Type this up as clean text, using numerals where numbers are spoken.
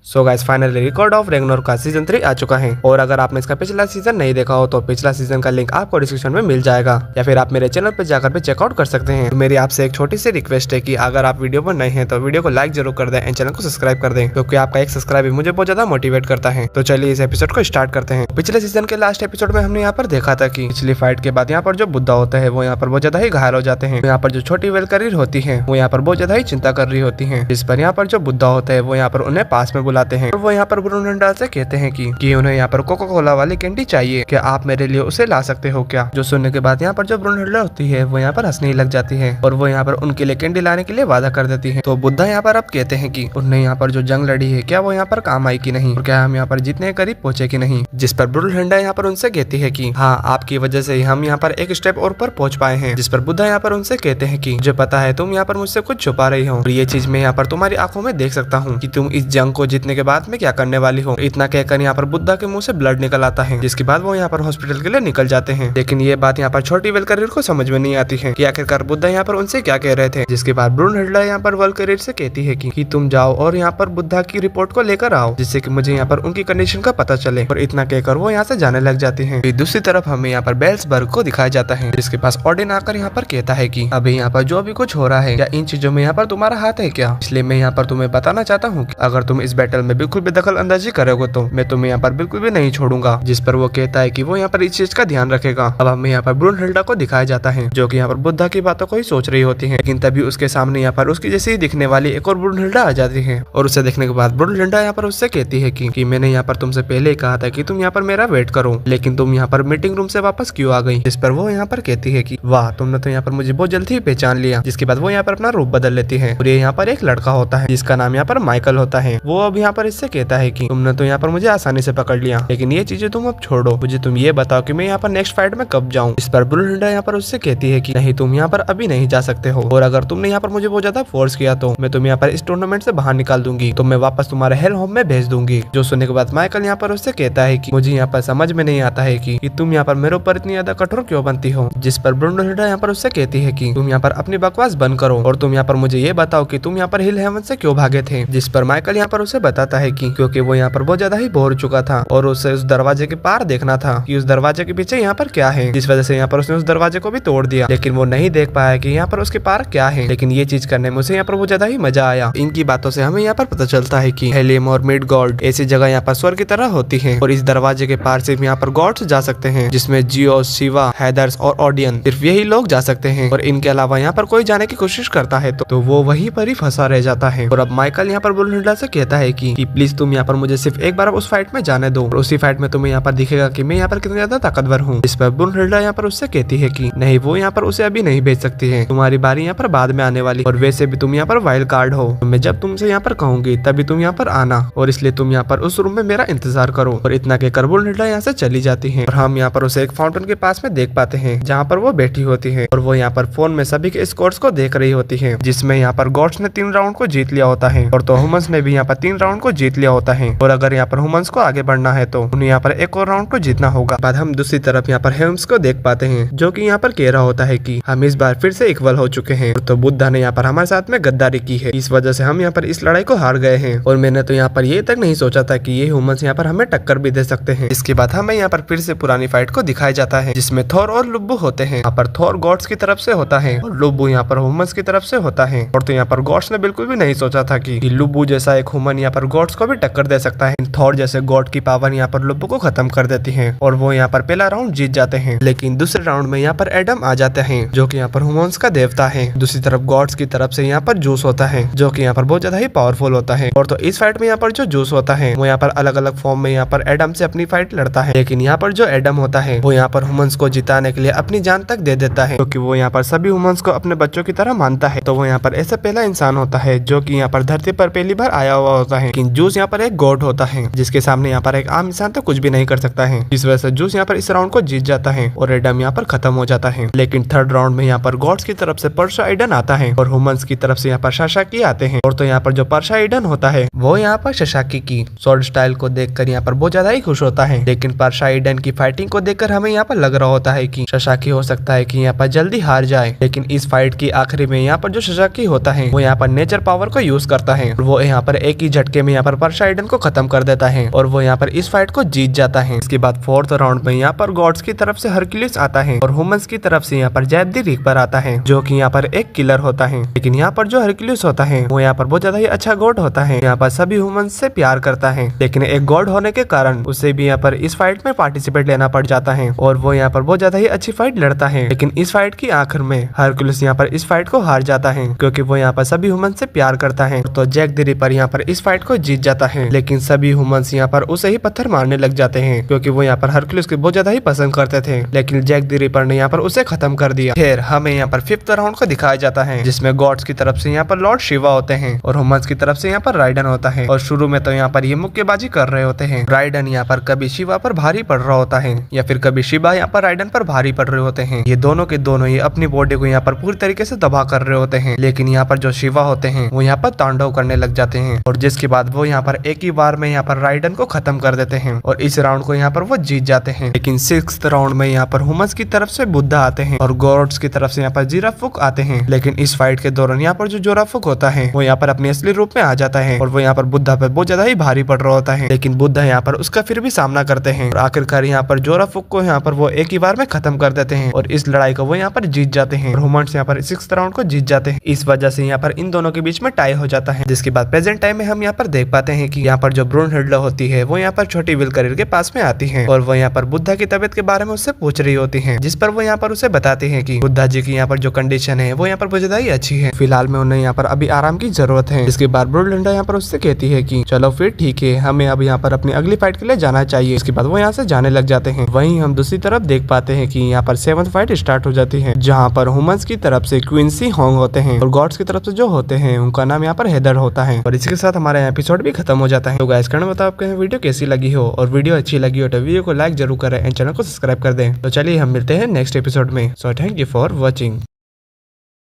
So guys finally Record of Ragnarok का season 3 आ चुका है और अगर आपने इसका पिछला सीजन नहीं देखा हो तो पिछला सीजन का लिंक आपको डिस्क्रिप्शन में मिल जाएगा या फिर आप मेरे चैनल पर जाकर भी चेकआउट कर सकते हैं। तो मेरी आपसे एक छोटी सी रिक्वेस्ट है कि अगर आप वीडियो पर नए हैं तो वीडियो को लाइक जरूर कर दें एंड चैनल को सब्सक्राइब कर दें क्योंकि आपका एक सब्सक्राइब भी मुझे बहुत ज्यादा मोटिवेट करता है। तो चलिए इस एपिसोड को स्टार्ट करते हैं। पिछले सीजन के लास्ट एपिसोड में हमने यहाँ पर देखा था कि पिछली फाइट के बाद यहाँ पर जो बुद्धा होता है वो यहाँ पर बहुत ज्यादा ही घायल हो जाते हैं। यहाँ पर जो छोटी वेलकरीर होती है वो यहाँ पर बहुत ज्यादा ही चिंता कर रही होती है, जिस पर यहाँ पर जो बुद्धा होता है वो यहाँ पर उन्हें पास में बुलाते हैं और वो यहाँ पर ब्रूनहिल्डा से कहते हैं कि उन्हें यहाँ पर कोका कोला वाली कैंडी चाहिए, क्या आप मेरे लिए उसे ला सकते हो क्या। जो सुनने के बाद यहाँ पर जो ब्रूनहिल्डा होती है वो यहाँ पर हंसने ही लग जाती है और वो यहाँ पर उनके लिए कैंडी लाने के लिए वादा कर देती है। तो बुद्धा यहाँ पर अब कहते हैं कि उन्हें यहाँ पर जो जंग लड़ी है क्या वो यहाँ पर काम आई कि नहीं और क्या हम यहाँ पर जितने करीब पहुंचे कि नहीं। जिस पर ब्रूनहिल्डा यहाँ पर उनसे कहती है कि हाँ, आपकी वजह से हम यहाँ पर एक स्टेप और पर पहुंच पाए हैं। जिस पर बुद्धा यहाँ पर उनसे कहते हैं कि मुझे पता है तुम यहाँ पर मुझसे कुछ छुपा रही हो और ये चीज मैं यहाँ पर तुम्हारी आंखों में देख सकता हूँ कि तुम इस जंग को जीतने के बाद में क्या करने वाली हो। इतना कहकर यहाँ पर बुद्धा के मुंह से ब्लड निकल आता है, जिसके बाद वो यहाँ पर हॉस्पिटल के लिए निकल जाते हैं। लेकिन ये बात यहाँ पर छोटी वेलकरीर को समझ में नहीं आती है कि आखिरकार बुद्धा यहाँ पर उनसे क्या कह रहे थे। जिसके बाद ब्रूनहिल्डा यहाँ पर वेलकरीर से कहती है कि तुम जाओ और यहाँ पर बुद्धा की रिपोर्ट को लेकर आओ जिससे कि मुझे यहाँ पर उनकी कंडीशन का पता चले। और इतना कहकर वो यहाँ से जाने लग जाती है। दूसरी तरफ हमें यहाँ पर बेल्सबर्ग को दिखाया जाता है जिसके पास ओडिन आकर यहाँ पर कहता है कि अभी यहाँ पर जो भी कुछ हो रहा है क्या इन चीजों में यहाँ पर तुम्हारा हाथ है क्या, इसलिए मैं यहाँ पर तुम्हें बताना चाहता हूँ कि अगर तुम इस बैटल में बिल्कुल भी दखल अंदाजी करोगे तो मैं तुम्हें यहाँ पर बिल्कुल भी नहीं छोड़ूंगा। जिस पर वो कहता है कि वो यहाँ पर इस चीज का ध्यान रखेगा। अब हमें यहाँ पर ब्रूनहिल्डा को दिखाया जाता है जो कि यहाँ पर बुद्धा की बातों को ही सोच रही होती है, लेकिन तभी उसके सामने यहाँ पर उसकी जैसी ही दिखने वाली एक और ब्रूनहिल्डा आ जाती है और उसे देखने के बाद ब्रूनहिल्डा यहाँ पर उससे कहती है कि मैंने यहाँ पर तुमसे पहले ही कहा था कि तुम यहाँ पर मेरा वेट करो, लेकिन तुम यहाँ पर मीटिंग रूम से वापस क्यों आ गई। जिस पर वो यहाँ पर कहती है कि वाह, तुमने तो यहाँ पर मुझे बहुत जल्दी ही पहचान लिया। जिसके बाद वो यहाँ पर अपना रूप बदल लेती है और ये यहाँ पर एक लड़का होता है जिसका नाम यहाँ पर माइकल होता है। वो अब यहाँ पर इससे कहता है कि तुमने तो यहाँ पर मुझे आसानी से पकड़ लिया, लेकिन ये चीजें तुम अब छोड़ो, मुझे तुम ये बताओ कि मैं यहाँ पर नेक्स्ट फाइट में कब जाऊँ। इस पर ब्रूनहिल्डा यहाँ पर उससे कहती है कि नहीं, तुम यहाँ पर अभी नहीं जा सकते हो और अगर तुमने यहाँ पर मुझे बहुत ज्यादा फोर्स किया तो मैं तुम्हें यहाँ पर इस टूर्नामेंट से बाहर निकाल दूंगी, तो मैं वापस तुम्हारे हेल होम में भेज दूंगी। जो सुनने के बाद माइकल यहाँ पर उससे कहता है कि मुझे यहाँ पर समझ में नहीं आता है कि तुम यहाँ पर मेरे ऊपर इतनी ज्यादा कठोर क्यों बनती हो। जिस पर ब्रूनहिल्डा यहाँ पर उससे कहती है कि तुम यहाँ पर अपनी बकवास बंद करो और तुम यहाँ पर मुझे ये बताओ कि तुम यहाँ पर हिल हेवन से क्यों भागे थे। जिस पर माइकल यहाँ पर उसे बताता है कि क्योंकि वो यहाँ पर बहुत ज्यादा ही बोर चुका था और उसे उस दरवाजे के पार देखना था कि उस दरवाजे के पीछे यहाँ पर क्या है, जिस वजह से यहाँ पर उसने उस दरवाजे को भी तोड़ दिया, लेकिन वो नहीं देख पाया कि यहाँ पर उसके पार क्या है। लेकिन ये चीज करने में उसे यहाँ पर बहुत ज्यादा ही मजा आया। इनकी बातों से हमें यहाँ पर पता चलता है कि हेलियम और मिडगॉड ऐसी जगह यहाँ पर स्वर्ग की तरह होती है और इस दरवाजे के पार सिर्फ यहाँ पर गॉड्स जा सकते हैं, जिसमें जियोस, शिवा, हैदर्स और ऑडियन, सिर्फ यही लोग जा सकते हैं और इनके अलावा यहाँ पर कोई जाने की कोशिश करता है तो वो वहीं पर ही फंसा रह जाता है। और अब माइकल यहाँ पर ब्रूनहिल्डा से कहता है कि प्लीज तुम यहाँ पर मुझे सिर्फ एक बार उस फाइट में जाने दो और उसी फाइट में तुम्हें यहाँ पर दिखेगा कि मैं यहाँ पर कितनी ज्यादा ताकतवर हूँ। इस पर ब्रूनहिल्डा यहाँ पर उससे कहती है कि नहीं, वो यहाँ पर उसे अभी नहीं भेज सकती है, तुम्हारी बारी यहाँ पर बाद में आने वाली और वैसे भी तुम यहाँ पर वाइल्ड कार्ड हो, तो मैं जब तुमसे यहाँ पर कहूंगी तभी तुम यहाँ पर आना और इसलिए तुम यहाँ पर उस रूम में मेरा इंतजार करो। और इतना कहकर ब्रूनहिल्डा यहाँ से चली जाती है और हम यहाँ पर उसे एक फाउंटेन के पास में देख पाते हैं जहाँ पर वो बैठी होती है और वो यहाँ पर फोन में सभी के स्कोर्स को देख रही होती है, जिसमें यहाँ पर गॉड्स ने 3 राउंड को जीत लिया होता है और तो ह्यूमंस ने भी यहाँ पर 3 राउंड को जीत लिया होता है और अगर यहाँ पर ह्यूमंस को आगे बढ़ना है तो उन्हें यहाँ पर एक और राउंड को जीतना होगा। बाद हम दूसरी तरफ यहाँ पर हेम्स को देख पाते हैं जो कि यहाँ पर कह रहा होता है कि हम इस बार फिर से इक्वल हो चुके हैं, तो बुद्धा ने यहाँ पर हमारे साथ में गद्दारी की है, इस वजह से हम यहाँ पर इस लड़ाई को हार गए हैं और मैंने तो यहाँ पर ये तक नहीं सोचा था कि ये ह्यूमंस यहाँ पर हमें टक्कर भी दे सकते हैं। इसके बाद हमें यहाँ पर फिर से पुरानी फाइट को दिखाया जाता है जिसमें थोर और लुब्बू होते हैं। यहाँ पर थोर गॉड्स की तरफ से होता है और लुब्बू यहाँ पर ह्यूमंस की तरफ से होता है और तो यहाँ पर गॉड्स ने बिल्कुल भी नहीं सोचा था कि लुब्बू जैसा एक ह्यूमन यहाँ पर गॉड्स को भी टक्कर दे सकता है। थोर जैसे गॉड की पावर यहाँ पर लुब्बू को खत्म कर देती है और वो यहाँ पर पहला राउंड जीत जाते हैं। लेकिन दूसरे राउंड में यहाँ पर एडम आ जाते हैं जो कि यहाँ पर ह्यूमंस का देवता है। दूसरी तरफ गॉड्स की तरफ से यहाँ पर जूस होता है जो कि यहाँ पर बहुत ज्यादा ही पावरफुल होता है और तो इस फाइट में यहाँ पर जो जूस होता है वो यहाँ पर अलग अलग फॉर्म में यहाँ पर एडम से अपनी फाइट लड़ता है, लेकिन यहाँ पर जो एडम होता है वो यहाँ पर ह्यूमंस को जिताने के लिए अपनी जान तक दे देता है क्योंकि वो यहाँ पर सभी ह्यूमंस को अपने बच्चों की तरह मानता है। तो वो यहाँ पर ऐसा पहला इंसान होता है जो कि यहाँ पर धरती पर पहली बार आया हुआ होता है। लेकिन जूस यहाँ पर एक गॉड होता है जिसके सामने यहाँ पर एक आम इंसान तो कुछ भी नहीं कर सकता है, इस वजह से जूस यहाँ पर इस राउंड को जीत जाता है और एडम यहाँ पर खत्म हो जाता है। लेकिन थर्ड राउंड में यहाँ पर गॉड्स की तरफ से परशाइडन आता है और ह्यूमंस की तरफ से यहाँ पर शाशाकी आते हैं और तो यहाँ पर जो परशाइडन होता है वो यहाँ पर शाशाकी की स्वॉर्ड स्टाइल को देखकर यहाँ पर बहुत ज्यादा ही खुश होता है, लेकिन परशाइडन की फाइटिंग को देखकर हमें यहाँ पर लग रहा होता है कि शाशाकी हो सकता है कि यहाँ पर जल्दी हार जाए। लेकिन इस फाइट की आखिरी में यहाँ पर जो शाशाकी होता है वो यहाँ पर नेचर पावर को यूज करता है और वो यहाँ पर एक ही झटके झटके में यहाँ पर परसाइडन को खत्म कर देता है और वो यहाँ पर इस फाइट को जीत जाता है। इसके बाद फोर्थ राउंड में यहाँ पर गॉड्स की तरफ से हरक्यूलिस आता है और ह्यूमंस की तरफ से यहाँ पर जैक द रिपर आता है, जो कि यहाँ पर एक किलर होता है। लेकिन यहाँ पर जो हरक्यूलिस होता है वो यहाँ पर बहुत ज्यादा ही अच्छा गॉड होता है। यहाँ पर सभी ह्यूमंस से प्यार करता है, लेकिन एक गॉड होने के कारण उसे भी यहाँ पर इस फाइट में पार्टिसिपेट लेना पड़ जाता है और वो यहाँ पर बहुत ज्यादा ही अच्छी फाइट लड़ता है। लेकिन इस फाइट की आखिर में हरक्यूलिस यहाँ पर इस फाइट को हार जाता है, क्योंकि वो यहाँ पर सभी ह्यूमन से प्यार करता है। तो जैक द रिपर यहाँ पर इस फाइट को जीत जाता है। लेकिन सभी ह्यूमंस यहाँ पर उसे ही पत्थर मारने लग जाते हैं, क्योंकि वो यहाँ पर हरक्यूलिस को बहुत ज्यादा ही पसंद करते थे। लेकिन जैक द रिपर ने यहाँ पर उसे खत्म कर दिया। फिर हमें यहाँ पर फिफ्थ राउंड को दिखाया जाता है, जिसमें गॉड्स की तरफ से यहाँ पर लॉर्ड शिवा होते हैं और ह्यूमंस की तरफ से यहाँ पर राइडन होता है। और शुरू में तो यहाँ पर ये मुक्केबाजी कर रहे होते हैं। राइडन यहाँ पर कभी शिवा पर भारी पड़ रहा होता है या फिर कभी शिवा यहाँ पर राइडन पर भारी पड़ रहे होते हैं। ये दोनों के दोनों ही अपनी बॉडी को यहाँ पर पूरी तरीके से तबाह कर रहे होते हैं। लेकिन यहाँ पर जो शिवा होते हैं वो यहाँ पर तांडव करने लग जाते हैं और जिसके बाद वो यहाँ पर एक ही बार में यहाँ पर राइडन को खत्म कर देते हैं और इस राउंड को यहाँ पर वो जीत जाते हैं। लेकिन सिक्स्थ राउंड में यहाँ पर ह्यूमंस की तरफ से बुद्धा आते हैं और गॉड्स की तरफ से यहाँ पर जीराफुक आते हैं। लेकिन इस फाइट के दौरान यहाँ पर जो जोराफुक होता है वो यहाँ पर अपने असली रूप में आ जाता है और वो यहाँ पर बुद्धा पर बहुत ज्यादा ही भारी पड़ रहा होता है। लेकिन बुद्धा यहाँ पर उसका फिर भी सामना करते हैं और आखिरकार यहाँ पर जोराफुक को यहाँ पर वो एक ही बार में खत्म कर देते हैं और इस लड़ाई को वो यहाँ पर जीत जाते हैं। ह्यूमंस यहाँ पर सिक्स्थ राउंड को जीत जाते हैं। इस वजह से यहाँ पर इन दोनों के बीच में टाई हो जाता है। जिसके बाद प्रेजेंट टाइम में हम यहाँ पर देख पाते हैं कि यहाँ पर जो ब्रूनहिल्ड होती है वो यहाँ पर छोटी विल्करिर के पास में आती है और वो यहाँ पर बुद्धा की तबीयत के बारे में उससे पूछ रही होती है, जिस पर वो यहाँ पर उसे बताते हैं कि बुद्धा जी की यहाँ पर जो कंडीशन है वो यहाँ पर बहुत ज्यादा ही अच्छी है, फिलहाल में उन्हें यहाँ पर अभी आराम की जरूरत है। इसके बाद ब्रूनहिल्ड यहाँ पर उससे कहती है कि चलो फिर ठीक है, हमें अब यहाँ पर अपनी अगली फाइट के लिए जाना चाहिए। इसके बाद वो यहाँ से जाने लग जाते हैं। वहीं हम दूसरी तरफ देख पाते हैं कि यहाँ पर सेवंथ फाइट स्टार्ट हो जाती है, जहाँ पर ह्यूमंस की तरफ से क्वींसी होंग होते हैं और गॉड्स की तरफ से जो होते हैं उनका नाम यहाँ पर हेदर होता है। और इसके साथ हमारा एपिसोड भी खत्म हो जाता है। तो गाइस कहना बताओ आपको वीडियो कैसी लगी हो, और वीडियो अच्छी लगी हो तो वीडियो को लाइक जरूर करें एंड चैनल को सब्सक्राइब कर दें। तो चलिए हम मिलते हैं नेक्स्ट एपिसोड में। So thank you for watching.